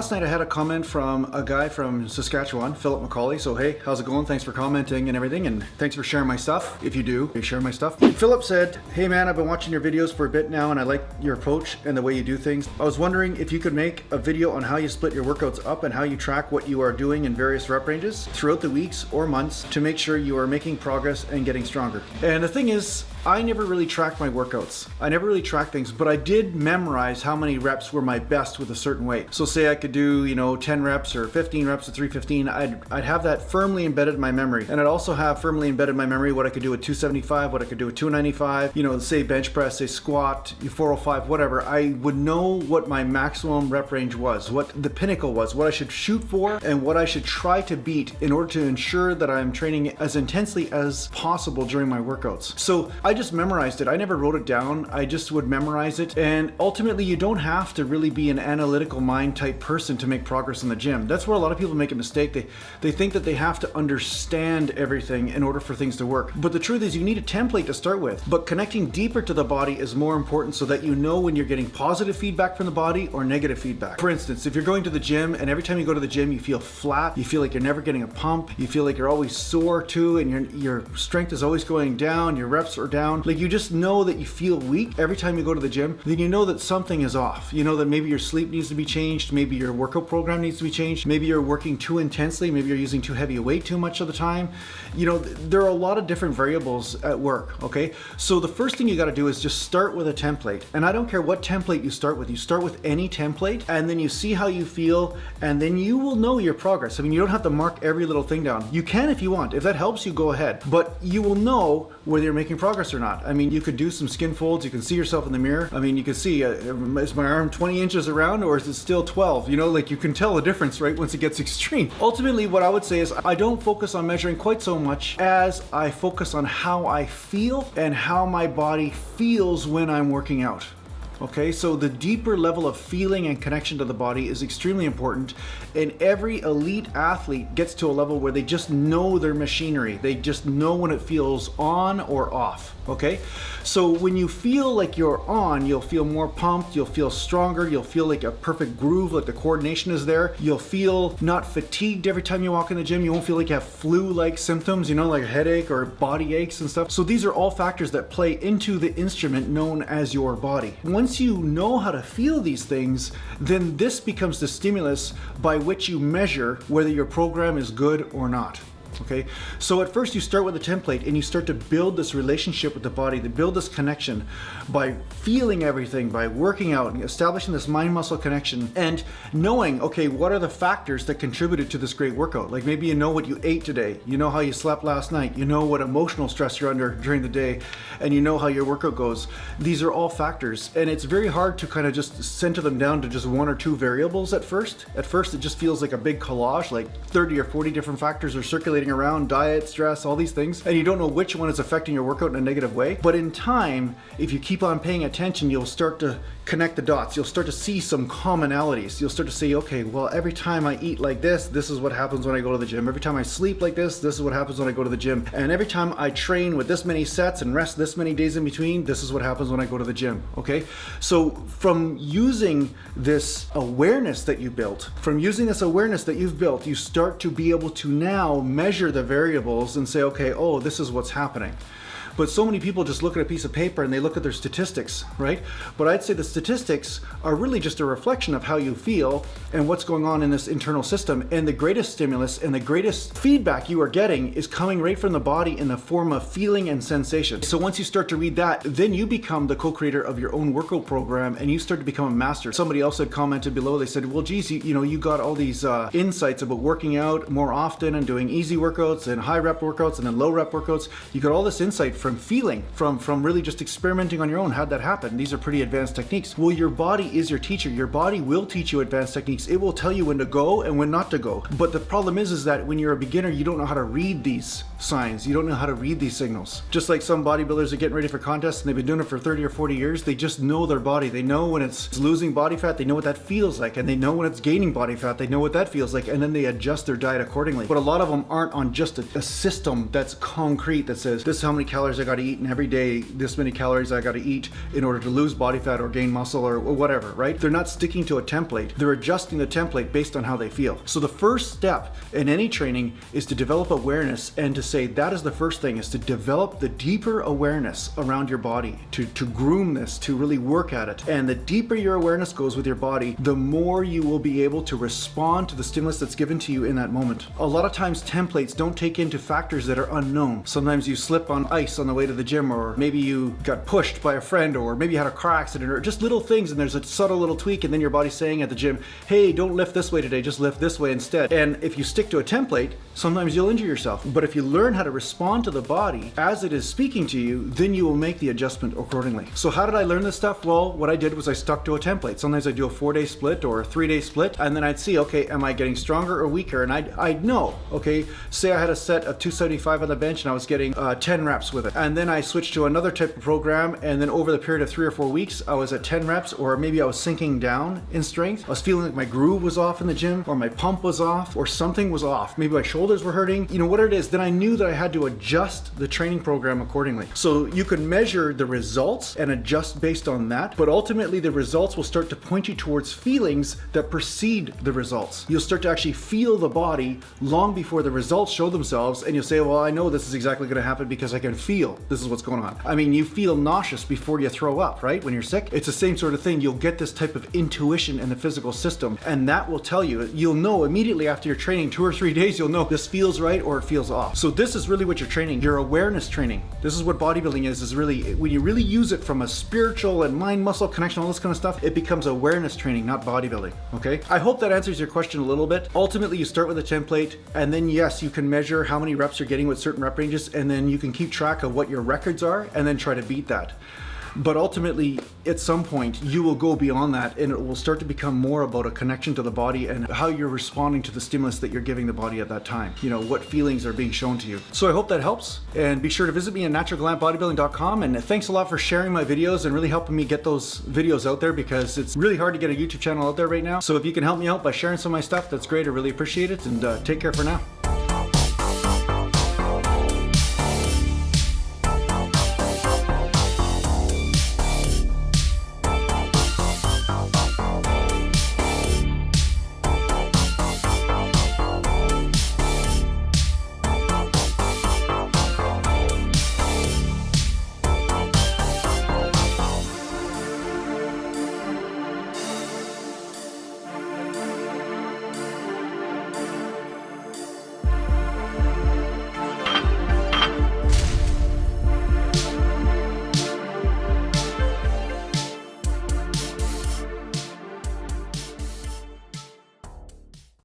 last night I had a comment from a guy from Saskatchewan, Philip McCauley. So hey, how's it going? Thanks for commenting and everything, and thanks for sharing my stuff. If you do, you share my stuff. Philip said, hey man, I've been watching your videos for a bit now and I like your approach and the way you do things. I was wondering if you could make a video on how you split your workouts up and how you track what you are doing in various rep ranges throughout the weeks or months to make sure you are making progress and getting stronger. And the thing is, I never really tracked my workouts. I never really tracked things, but I did memorize how many reps were my best with a certain weight. So say I could do, 10 reps or 15 reps at 315, I'd have that firmly embedded in my memory. And I'd also have firmly embedded in my memory what I could do at 275, what I could do at 295, say bench press, say squat, 405, whatever. I would know what my maximum rep range was, what the pinnacle was, what I should shoot for, and what I should try to beat in order to ensure that I'm training as intensely as possible during my workouts. So I just memorized it. I never wrote it down. I just would memorize it. And ultimately, you don't have to really be an analytical mind type person to make progress in the gym. That's where a lot of people make a mistake. They think that they have to understand everything in order for things to work. But the truth is you need a template to start with. But connecting deeper to the body is more important so that you know when you're getting positive feedback from the body or negative feedback. For instance, if you're going to the gym and every time you go to the gym you feel flat, you feel like you're never getting a pump, you feel like you're always sore too, and your strength is always going down, your reps are down, like you just know that you feel weak every time you go to the gym, then you know that something is off. You know that maybe your sleep needs to be changed, maybe your workout program needs to be changed, maybe you're working too intensely, maybe you're using too heavy a weight too much of the time. There are a lot of different variables at work, okay? So the first thing you gotta do is just start with a template. And I don't care what template you start with any template, and then you see how you feel, and then you will know your progress. I mean, you don't have to mark every little thing down. You can if you want. If that helps you, go ahead. But you will know whether you're making progress or not. I mean, you could do some skin folds, you can see yourself in the mirror. I mean, you can see, is my arm 20 inches around or is it still 12? Like you can tell the difference, right, once it gets extreme. Ultimately, what I would say is I don't focus on measuring quite so much as I focus on how I feel and how my body feels when I'm working out. Okay, so the deeper level of feeling and connection to the body is extremely important, and every elite athlete gets to a level where they just know their machinery. They just know when it feels on or off, okay? So when you feel like you're on, you'll feel more pumped, you'll feel stronger, you'll feel like a perfect groove, like the coordination is there. You'll feel not fatigued every time you walk in the gym. You won't feel like you have flu-like symptoms, like a headache or body aches and stuff. So these are all factors that play into the instrument known as your body. Once you know how to feel these things, then this becomes the stimulus by which you measure whether your program is good or not. Okay, so at first you start with a template and you start to build this relationship with the body, to build this connection by feeling everything, by working out and establishing this mind-muscle connection and knowing, okay, what are the factors that contributed to this great workout? Like maybe you know what you ate today, you know how you slept last night, you know what emotional stress you're under during the day, and you know how your workout goes. These are all factors, and it's very hard to kind of just center them down to just one or two variables at first. At first it just feels like a big collage, like 30 or 40 different factors are circulating around, diet, stress, all these things, and you don't know which one is affecting your workout in a negative way. But in time, if you keep on paying attention, you'll start to connect the dots. You'll start to see some commonalities. You'll start to say, okay, well, every time I eat like this is what happens when I go to the gym. Every time I sleep like this is what happens when I go to the gym. And every time I train with this many sets and rest this many days in between, this is what happens when I go to the gym, okay? So from using this awareness that you built, you start to be able to now measure the variables and say, okay, oh, this is what's happening. But so many people just look at a piece of paper and they look at their statistics, right? But I'd say the statistics are really just a reflection of how you feel and what's going on in this internal system. And the greatest stimulus and the greatest feedback you are getting is coming right from the body in the form of feeling and sensation. So once you start to read that, then you become the co-creator of your own workout program and you start to become a master. Somebody else had commented below, they said, well, geez, you got all these insights about working out more often and doing easy workouts and high rep workouts and then low rep workouts. You got all this insight from feeling, from really just experimenting on your own. How'd that happen? These are pretty advanced techniques. Well, your body is your teacher. Your body will teach you advanced techniques. It will tell you when to go and when not to go. But the problem is that when you're a beginner, you don't know how to read these signs. You don't know how to read these signals. Just like some bodybuilders are getting ready for contests and they've been doing it for 30 or 40 years, they just know their body. They know when it's losing body fat, they know what that feels like, and they know when it's gaining body fat, they know what that feels like, and then they adjust their diet accordingly. But a lot of them aren't on just a system that's concrete that says this is how many calories calories I got to eat, and every day this many calories I got to eat in order to lose body fat or gain muscle or whatever, right? They're not sticking to a template. They're adjusting the template based on how they feel. So the first step in any training is to develop awareness, and to say that is the first thing, is to develop the deeper awareness around your body, to groom this, to really work at it. And the deeper your awareness goes with your body, the more you will be able to respond to the stimulus that's given to you in that moment. A lot of times templates don't take into factors that are unknown. Sometimes you slip on ice on the way to the gym, or maybe you got pushed by a friend, or maybe you had a car accident, or just little things, and there's a subtle little tweak, and then your body's saying at the gym, hey, don't lift this way today, just lift this way instead. And if you stick to a template, sometimes you'll injure yourself. But if you learn how to respond to the body as it is speaking to you, then you will make the adjustment accordingly. So how did I learn this stuff? Well, what I did was I stuck to a template. Sometimes I'd do a 4-day split or a 3-day split, and then I'd see, okay, am I getting stronger or weaker? And I'd know, okay, say I had a set of 275 on the bench and I was getting 10 reps with it. And then I switched to another type of program, and then over the period of 3 or 4 weeks, I was at 10 reps, or maybe I was sinking down in strength. I was feeling like my groove was off in the gym, or my pump was off, or something was off. Maybe my shoulders were hurting, you know, whatever it is. Then I knew that I had to adjust the training program accordingly. So you can measure the results and adjust based on that, but ultimately the results will start to point you towards feelings that precede the results. You'll start to actually feel the body long before the results show themselves, and you'll say, well, I know this is exactly going to happen because I can feel this is what's going on. I mean, you feel nauseous before you throw up, right? When you're sick, it's the same sort of thing. You'll get this type of intuition in the physical system, and that will tell you. You'll know immediately after your training, 2 or 3 days, you'll know this feels right or it feels off. So this is really what you're training, your awareness training. This is what bodybuilding is really, when you really use it from a spiritual and mind-muscle connection, all this kind of stuff, it becomes awareness training, not bodybuilding, okay? I hope that answers your question a little bit. Ultimately, you start with a template, and then yes, you can measure how many reps you're getting with certain rep ranges, and then you can keep track of what your records are, and then try to beat that. But ultimately, at some point, you will go beyond that, and it will start to become more about a connection to the body and how you're responding to the stimulus that you're giving the body at that time. You know, what feelings are being shown to you. So I hope that helps, and be sure to visit me at naturalgallantbodybuilding.com, and thanks a lot for sharing my videos and really helping me get those videos out there, because it's really hard to get a YouTube channel out there right now. So if you can help me out by sharing some of my stuff, that's great. I really appreciate it, and take care for now.